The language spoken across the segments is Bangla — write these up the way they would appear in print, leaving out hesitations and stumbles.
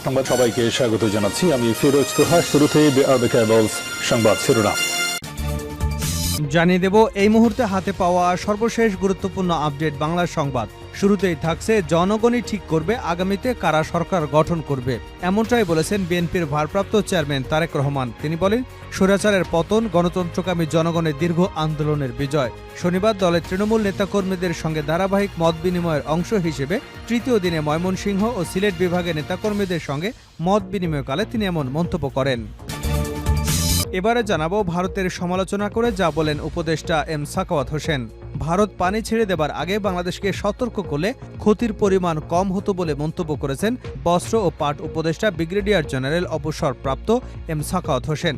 সংবাদ সবাইকে স্বাগত জানাচ্ছি। আমি ফিরোজ তোহা। শুরুতেই সংবাদ শিরোনাম জানিয়ে দেব এই মুহূর্তে হাতে পাওয়া সর্বশেষ গুরুত্বপূর্ণ আপডেট বাংলা সংবাদ। শুরুতেই থাকছে জনগণই ঠিক করবে আগামীতে কারা সরকার গঠন করবে, এমনটাই বলেছেন বিএনপির ভারপ্রাপ্ত চেয়ারম্যান তারেক রহমান। তিনি বলেন, স্বৈরাচারের পতন গণতন্ত্রকামী জনগণের দীর্ঘ আন্দোলনের বিজয়। শনিবার দলের তৃণমূল নেতাকর্মীদের সঙ্গে ধারাবাহিক মত বিনিময়ের অংশ হিসেবে তৃতীয় দিনে ময়মনসিংহ ও সিলেট বিভাগের নেতাকর্মীদের সঙ্গে মত বিনিময়কালে তিনি এমন মন্তব্য করেন। এবারে জানাবো ভারতের সমালোচনা করে যা বলেন উপদেষ্টা এম সাখাওয়াত হোসেন। ভারত পানি ছেড়ে দেবার আগে বাংলাদেশকে সতর্ক করলে ক্ষতির পরিমাণ কম হতো বলে মন্তব্য করেছেন বস্ত্র ও পাট উপদেষ্টা ব্রিগেডিয়ার জেনারেল অবসরপ্রাপ্ত এম সাখাওয়াত হোসেন।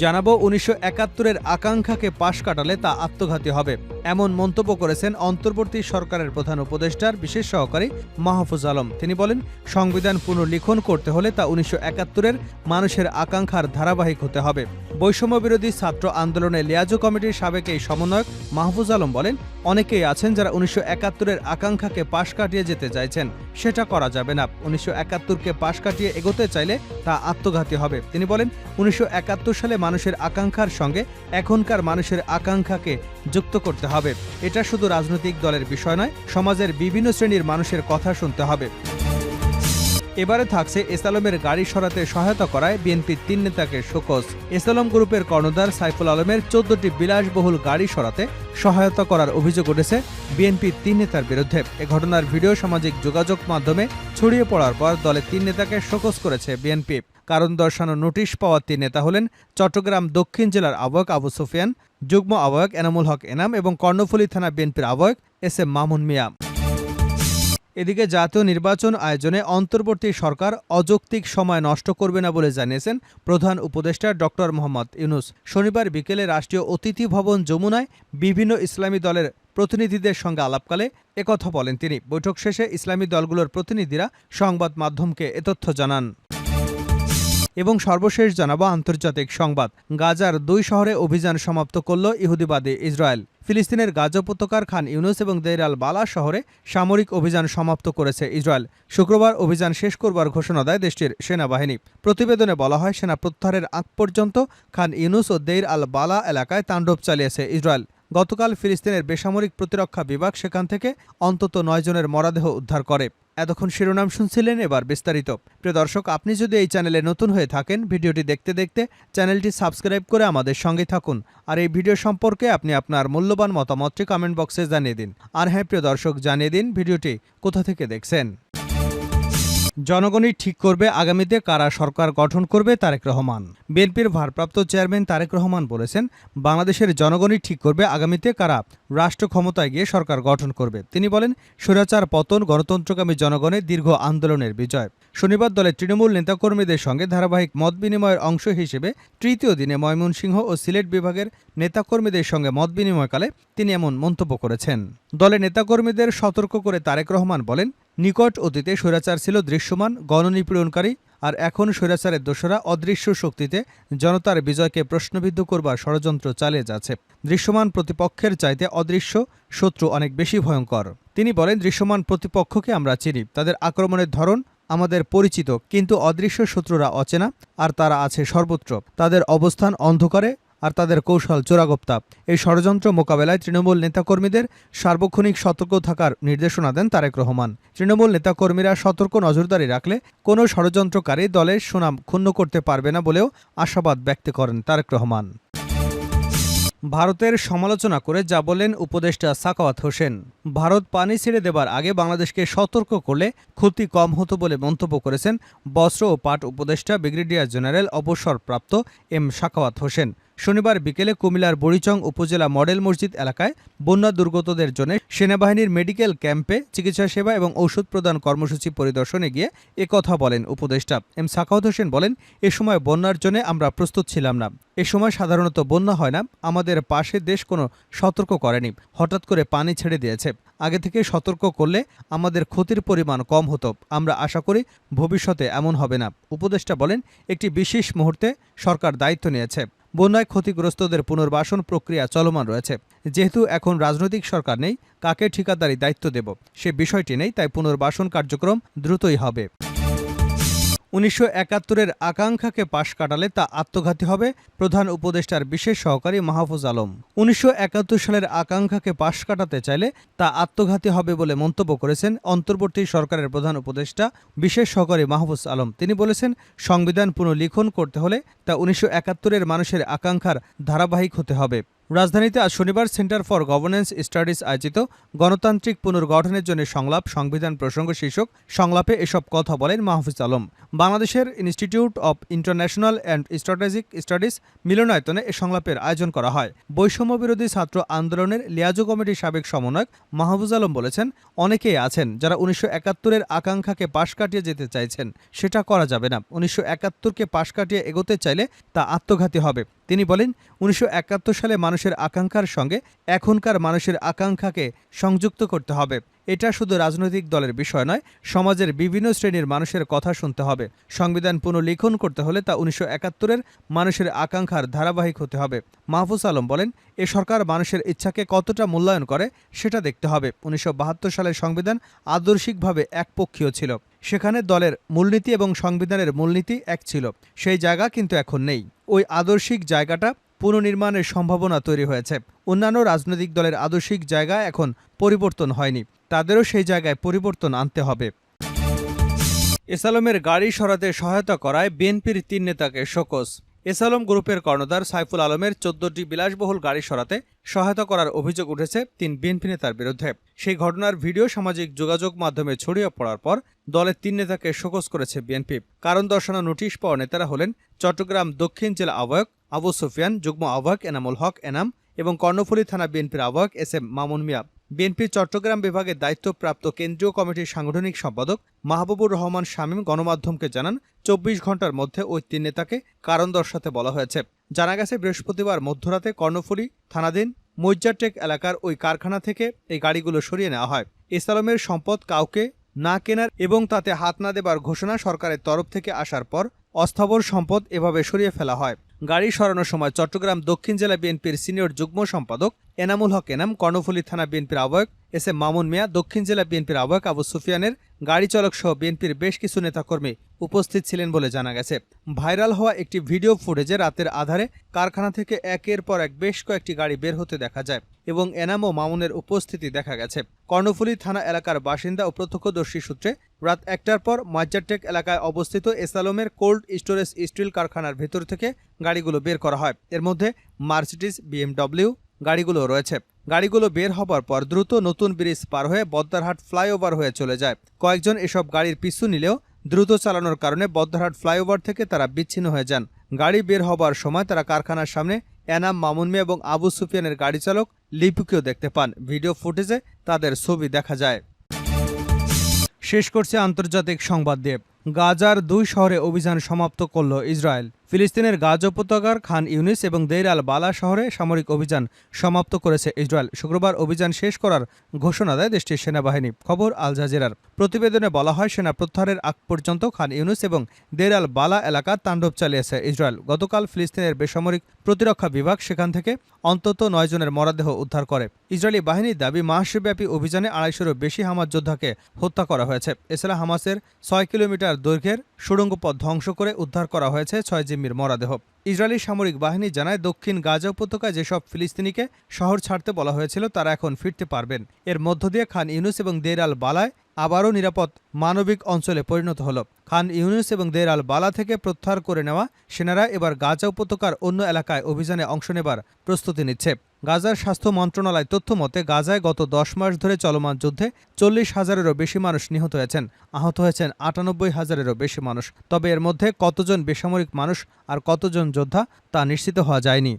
জানাবো ১৯৭১-এর আকাঙ্ক্ষাকে পাশ কাটালে তা আত্মঘাতী হবে, এমন মন্তব্য করেছেন অন্তর্বর্তী সরকারের প্রধান উপদেষ্টার বিশেষ সহকারী মাহফুজ আলম। তিনি বলেন, সংবিধান পুনর্লিখন করতে হলে তা ১৯৭১-এর মানুষের আকাঙ্ক্ষার ধারাবাহিক হতে হবে। বৈষম্য বিরোধী ছাত্র আন্দোলনে লিয়াজো কমিটির সাবেক এই সমন্বয়ক মাহফুজ আলম বলেন, অনেকেই আছেন যারা ১৯৭১-এর আকাঙ্ক্ষাকে পাশ কাটিয়ে যেতে চাইছেন, সেটা করা যাবে না। ১৯৭১-কে পাশ কাটিয়ে এগোতে চাইলে তা আত্মঘাতী হবে। তিনি বলেন, ১৯৭১ সালে মানুষের আকাঙ্ক্ষার সঙ্গে এখনকার মানুষের আকাঙ্ক্ষাকে যুক্ত করতে হবে। এটা শুধু রাজনৈতিক দলের বিষয় নয়, সমাজের বিভিন্ন শ্রেণীর মানুষের কথা শুনতে হবে। এবারে থাকছে এসআলমের গাড়ি সরাতে সহায়তা করায় বিএনপির ৩ নেতাকে শোকজ। এসআলম গ্রুপের কর্ণধার সাইফুল আলমের ১৪টি বিলাসবহুল গাড়ি সরাতে সহায়তা করার অভিযোগ উঠেছে বিএনপির ৩ নেতার বিরুদ্ধে। এ ঘটনার ভিডিও সামাজিক যোগাযোগ মাধ্যমে ছড়িয়ে পড়ার পর দলের ৩ নেতাকে শোকজ করেছে বিএনপি। কারণ দর্শানো নোটিশ পাওয়া ৩ নেতা হলেন চট্টগ্রাম দক্ষিণ জেলার আহ্বায়ক আবু সুফিয়ান, যুগ্ম আহ্বায়ক এনামুল হক এনাম এবং কর্ণফুলী থানা বিএনপির আহ্বায়ক এস এম মামুন মিয়া। এদিকে জাতীয় নির্বাচন আয়োজনে অন্তর্বর্তী সরকার অযৌক্তিক সময় নষ্ট করবে না বলে জানিয়েছেন প্রধান উপদেষ্টা ডক্টর মোহাম্মদ ইউনূস। শনিবার বিকেলে রাষ্ট্রীয় অতিথি ভবন যমুনায় বিভিন্ন ইসলামী দলের প্রতিনিধিদের সঙ্গে আলাপকালে একথা বলেন তিনি। বৈঠক শেষে ইসলামী দলগুলোর প্রতিনিধিরা সংবাদ মাধ্যমকে এ তথ্য জানান। এবং সর্বশেষ জানাবো আন্তর্জাতিক সংবাদ। গাজার ২ শহরে অভিযান সমাপ্ত করল ইহুদিবাদী ইসরায়েল। ফিলিস্তিনের গাজা উপত্যকার খান ইউনুস এবং দেইর আল বালা শহরে সামরিক অভিযান সমাপ্ত করেছে ইসরায়েল। শুক্রবার অভিযান শেষ করবার ঘোষণা দেয় দেশটির সেনাবাহিনী। প্রতিবেদনে বলা হয়, সেনা প্রত্যাহারের আগ পর্যন্ত খান ইউনুস ও দেইর আল বালা এলাকায় তাণ্ডব চালিয়েছে ইসরায়েল। গতকাল ফিলিস্তিনের বেসামরিক প্রতিরক্ষা বিভাগ সেখান থেকে অন্তত ৯ জনের মরদেহ উদ্ধার করে। এতক্ষণ শিরোনাম শুনছিলেন, এবার বিস্তারিত। প্রিয় দর্শক, আপনি যদি এই চ্যানেলে নতুন হয়ে থাকেন, ভিডিওটি দেখতে দেখতে চ্যানেলটি সাবস্ক্রাইব করে আমাদের সঙ্গে থাকুন। আর এই ভিডিও সম্পর্কে আপনি আপনার মূল্যবান মতামতটি কমেন্ট বক্সে জানিয়ে দিন। আর হ্যাঁ প্রিয় দর্শক, জানিয়ে দিন ভিডিওটি কোথা থেকে দেখছেন। জনগণই ঠিক করবে আগামীতে কারা সরকার গঠন করবে, তারেক রহমান। বিএনপির ভারপ্রাপ্ত চেয়ারম্যান তারেক রহমান বলেছেন, বাংলাদেশের জনগণই ঠিক করবে আগামীতে কারা রাষ্ট্র ক্ষমতায় গিয়ে সরকার গঠন করবে। তিনি বলেন, স্বৈরাচার পতন গণতন্ত্রকামী জনগণের দীর্ঘ আন্দোলনের বিজয়। শনিবার দলের তৃণমূল নেতাকর্মীদের সঙ্গে ধারাবাহিক মত বিনিময়ের অংশ হিসেবে তৃতীয় দিনে ময়মনসিংহ ও সিলেট বিভাগের নেতাকর্মীদের সঙ্গে মত বিনিময়কালে তিনি এমন মন্তব্য করেছেন। দলের নেতাকর্মীদের সতর্ক করে তারেক রহমান বলেন, নিকট অতীতে স্বৈরাচার ছিল দৃশ্যমান গণনিপীড়নকারী, আর এখন স্বৈরাচারের দোসরা অদৃশ্য শক্তিতে জনতার বিজয়কে প্রশ্নবিদ্ধ করবার ষড়যন্ত্র চালিয়ে যাচ্ছে। দৃশ্যমান প্রতিপক্ষের চাইতে অদৃশ্য শত্রু অনেক বেশি ভয়ঙ্কর। তিনি বলেন, দৃশ্যমান প্রতিপক্ষকে আমরা চিনি, তাদের আক্রমণের ধরন আমাদের পরিচিত, কিন্তু অদৃশ্য শত্রুরা অচেনা, আর তারা আছে সর্বত্র। তাদের অবস্থান অন্ধকারে, আর তাদের কৌশল চোরাগোপ্তা। এই ষড়যন্ত্র মোকাবেলায় তৃণমূল নেতাকর্মীদের সার্বক্ষণিক সতর্ক থাকার নির্দেশনা দেন তারেক রহমান। তৃণমূল নেতাকর্মীরা সতর্ক নজরদারি রাখলে কোনো ষড়যন্ত্রকারী দলের সুনাম ক্ষুণ্ণ করতে পারবে না বলেও আশাবাদ ব্যক্ত করেন তারেক রহমান। ভারতের সমালোচনা করে যা বলেন উপদেষ্টা সাখাওয়াত হোসেন। ভারত পানি ছেড়ে দেবার আগে বাংলাদেশকে সতর্ক করলে ক্ষতি কম হতো বলে মন্তব্য করেছেন বস্ত্র ও পাট উপদেষ্টা ব্রিগেডিয়ার জেনারেল অবসরপ্রাপ্ত এম সাখাওয়াত হোসেন। শনিবার বিকেলে কুমিল্লার বুড়িচং উপজেলা মডেল মসজিদ এলাকায় বন্যা দুর্গতদের জন্য সেনাবাহিনীর মেডিকেল ক্যাম্পে চিকিৎসা সেবা এবং ঔষধ প্রদান কর্মসূচি পরিদর্শনে গিয়ে একথা বলেন উপদেষ্টা এম সাখাওয়াত হোসেন। বলেন, এ সময় বন্যার জন্য আমরা প্রস্তুত ছিলাম না। এ সময় সাধারণত বন্যা হয় না, আমাদের পাশে দেশ কোনো সতর্ক করেনি, হঠাৎ করে পানি ছেড়ে দিয়েছে। আগে থেকে সতর্ক করলে আমাদের ক্ষতির পরিমাণ কম হতো। আমরা আশা করি ভবিষ্যতে এমন হবে না। উপদেষ্টা বলেন, একটি বিশেষ মুহূর্তে সরকার দায়িত্ব নিয়েছে। বন্যায় ক্ষতিগ্রস্তদের পুনর্বাসন প্রক্রিয়া চলমান রয়েছে। যেহেতু এখন রাজনৈতিক সরকার নেই, কাকে ঠিকাদারি দায়িত্ব দেব সে বিষয়টি নেই, তাই পুনর্বাসন কার্যক্রম দ্রুতই হবে। 1971-এর আকাঙ্ক্ষাকে পাশ কাটালে তা আত্মঘাতী হবে, প্রধান উপদেষ্টার বিশেষ সহকারী মাহফুজ আলম। 1971 সালের আকাঙ্ক্ষাকে পাশ কাটাতে চাইলে তা আত্মঘাতী হবে বলে মন্তব্য করেছেন অন্তর্বর্তী সরকারের প্রধান উপদেষ্টা বিশেষ সহকারী মাহফুজ আলম। তিনি বলেছেন, সংবিধান পুনর্লিখন করতে হলে তা 1971-এর মানুষের আকাঙ্ক্ষার ধারাবাহিক হতে হবে। রাজধানীতে আজ শনিবার সেন্টার ফর গভর্নেন্স স্টাডিজ আয়োজিত গণতান্ত্রিক পুনর্গঠনের জন্য সংলাপ সংবিধান প্রসঙ্গ শীর্ষক সংলাপে এসব কথা বলেন মাহফুজ আলম। বাংলাদেশের institute of international and strategic studies মিলনায়তনে এ সংলাপের আয়োজন করা হয়। বৈষম্যবিরোধী ছাত্র আন্দোলনের লিয়াজো কমিটির সাবেক সমন্বয়ক মাহফুজ আলম বলেছেন, অনেকেই আছেন যারা 1971-এর আকাঙ্ক্ষাকে পাশ কাটিয়ে যেতে চাইছেন। সেটা করা যাবে না। 1971-কে পাশ কাটিয়ে এগোতে চাইলে তা আত্মঘাতী হবে। তিনি বলেন, 1971 সালে মানুষের আকাঙ্ক্ষার সঙ্গে এখনকার মানুষের আকাঙ্ক্ষাকে সংযুক্ত করতে হবে। এটা শুধু রাজনৈতিক দলের বিষয় নয়, সমাজের বিভিন্ন শ্রেণীর মানুষের কথা শুনতে হবে। সংবিধান পুনর্লিখন করতে হলে তা 1971-এর মানুষের আকাঙ্ক্ষার ধারাবাহিক হতে হবে। মাহফুজ আলম বলেন, এ সরকার মানুষের ইচ্ছাকে কতটা মূল্যায়ন করে সেটা দেখতে হবে। 1972 সালের সংবিধান আদর্শিকভাবে একপক্ষীয় ছিল। সেখানে দলের মূলনীতি এবং সংবিধানের মূলনীতি এক ছিল। সেই জায়গা কিন্তু এখন নেই। ওই আদর্শিক জায়গাটা পুনর্নির্মাণের সম্ভাবনা তৈরি হয়েছে। অন্যান্য রাজনৈতিক দলের আদর্শিক জায়গা এখন পরিবর্তন হয়নি, তাদেরও সেই জায়গায় পরিবর্তন আনতে হবে। এসালমের গাড়ি সরাতে সহায়তা করায় বিএনপির 3 নেতাকে শোকজ। এসালম গ্রুপের কর্ণধার সাইফুল আলমের 14টি বিলাসবহুল গাড়ি সরাতে সহায়তা করার অভিযোগ উঠেছে 3 বিএনপি নেতার বিরুদ্ধে। সেই ঘটনার ভিডিও সামাজিক যোগাযোগ মাধ্যমে ছড়িয়ে পড়ার পর দলের 3 নেতাকে শোকজ করেছে বিএনপি। কারণ দর্শানো নোটিশ পাওয়া নেতারা হলেন চট্টগ্রাম দক্ষিণ জেলা আহ্বায়ক আবু সুফিয়ান, যুগ্ম আহ্বায়ক এনামুল হক এনাম এবং কর্ণফুলী থানা বিএনপির আহ্বায়ক SM মামুন মিয়া। বিএনপির চট্টগ্রাম বিভাগের দায়িত্বপ্রাপ্ত কেন্দ্রীয় কমিটির সাংগঠনিক সম্পাদক মাহবুবুর রহমান শামীম গণমাধ্যমকে জানান, 24 ঘন্টার মধ্যে ওই 3 নেতাকে কারণ দর্শাতে বলা হয়েছে। জানা গেছে, বৃহস্পতিবার মধ্যরাতে কর্ণফুলী থানাধীন মৈজারটেক এলাকার ওই কারখানা থেকে এই গাড়িগুলো সরিয়ে নেওয়া হয়। এসালমের সম্পদ কাউকে না কেনার এবং তাতে হাত না দেবার ঘোষণা সরকারের তরফ থেকে আসার পর অস্থাবর সম্পদ এভাবে সরিয়ে ফেলা হয়। গাড়ি সরানোর সময় চট্টগ্রাম দক্ষিণ জেলা বিএনপির সিনিয়র যুগ্ম সম্পাদক এনামুল হক এনাম, কর্ণফুলী থানা বিএনপির আহ্বায়ক SM মামুন মিয়া, দক্ষিণ জেলা বিএনপির আহ্বায়ক আবু সুফিয়ানের গাড়ি চালক সহ বিএনপির বেশ কিছু নেতাকর্মী উপস্থিত ছিলেন বলে জানা গেছে। ভাইরাল হওয়া একটি ভিডিও ফুটেজে রাতের আধারে কারখানা থেকে একের পর এক বেশ কয়েকটি গাড়ি বের হতে দেখা যায় এবং এনাম ও মামুনের উপস্থিতি দেখা গেছে। কর্ণফুলী থানা এলাকার বাসিন্দা ও প্রত্যক্ষদর্শী সূত্রে রাত 1টার পর মজ্জারটেক এলাকায় অবস্থিত এসালমের কোল্ড স্টোরেজ স্টিল কারখানার ভেতর থেকে গাড়িগুলো বের করা হয়। এর মধ্যে মার্সিডিজ, BMW গাড়িগুলো রয়েছে। গাড়িগুলো বের হবার পর দ্রুত নতুন ব্রিজ পার হয়ে বদ্দারহাট ফ্লাইওভার হয়ে চলে যায়। কয়েকজন এসব গাড়ির পিছু নিলেও দ্রুত চালানোর কারণে বদ্দারহাট ফ্লাইওভার থেকে তারা বিচ্ছিন্ন হয়ে যান। গাড়ি বের হবার সময় তারা কারখানার সামনে এনাম, মামুন মিয়া এবং আবু সুফিয়ানের গাড়ি চালক লিপুকেও দেখতে পান। ভিডিও ফুটেজে তাদের ছবি দেখা যায়। শেষ করছে আন্তর্জাতিক সংবাদ দিয়ে। গাজার 2 শহরে অভিযান সমাপ্ত করল ইসরায়েল। ফিলিস্তিনের গাজা উপত্যকার খান ইউনিস এবং দেইর আল বালা শহরে সামরিক অভিযান সমাপ্ত করেছে ইসরায়েল। শুক্রবার অভিযান শেষ করার ঘোষণা দেয় দেশটির সেনাবাহিনী। খবর আল জাজিরার। প্রতিবেদনে বলা হয়, সেনা প্রত্যাহারের আগ পর্যন্ত খান ইউনিস এবং দেইর আল বালা এলাকা তাণ্ডব চালিয়েছে ইসরায়েল। গতকাল ফিলিস্তিনের বেসামরিক প্রতিরক্ষা বিভাগ সেখান থেকে অন্তত 9 জনের মরদেহ উদ্ধার করে। ইসরায়েলি বাহিনীর দাবি, মাসব্যাপী অভিযানে 250-এরও বেশি হামাস যোদ্ধাকে হত্যা করা হয়েছে। এছাড়া হামাসের 6 কিলোমিটার দৈর্ঘ্যের সুড়ঙ্গ পথ ধ্বংস করে উদ্ধার করা হয়েছে 6 জিম্মির মরদেহ। ইসরায়েলি সামরিক বাহিনী জানায়, দক্ষিণ গাজা উপত্যকায় যেসব ফিলিস্তিনিকে শহর ছাড়তে বলা হয়েছিল তারা এখন ফিরতে পারবেন। এর মধ্য দিয়ে খান ইউনুস এবং দেইর আল বালায় আবারও নিরাপদ মানবিক অঞ্চলে পরিণত হল। খান ইউনুস এবং দেইর আল বালা থেকে প্রত্যাহার করে নেওয়া সেনারা এবার গাজা উপত্যকার অন্য এলাকায় অভিযানে অংশ নেবার প্রস্তুতি নিচ্ছে। গাজার স্বাস্থ্য মন্ত্রণালয় তথ্য মতে গাজায় গত 10 মাস ধরে চলমান যুদ্ধে 40,000-এরও বেশি মানুষ নিহত হয়েছেন। আহত হয়েছেন 98,000-এরও বেশি মানুষ। তবে এর মধ্যে কতজন বেসামরিক মানুষ আর কতজন যোদ্ধা তা নিশ্চিত হওয়া যায়নি।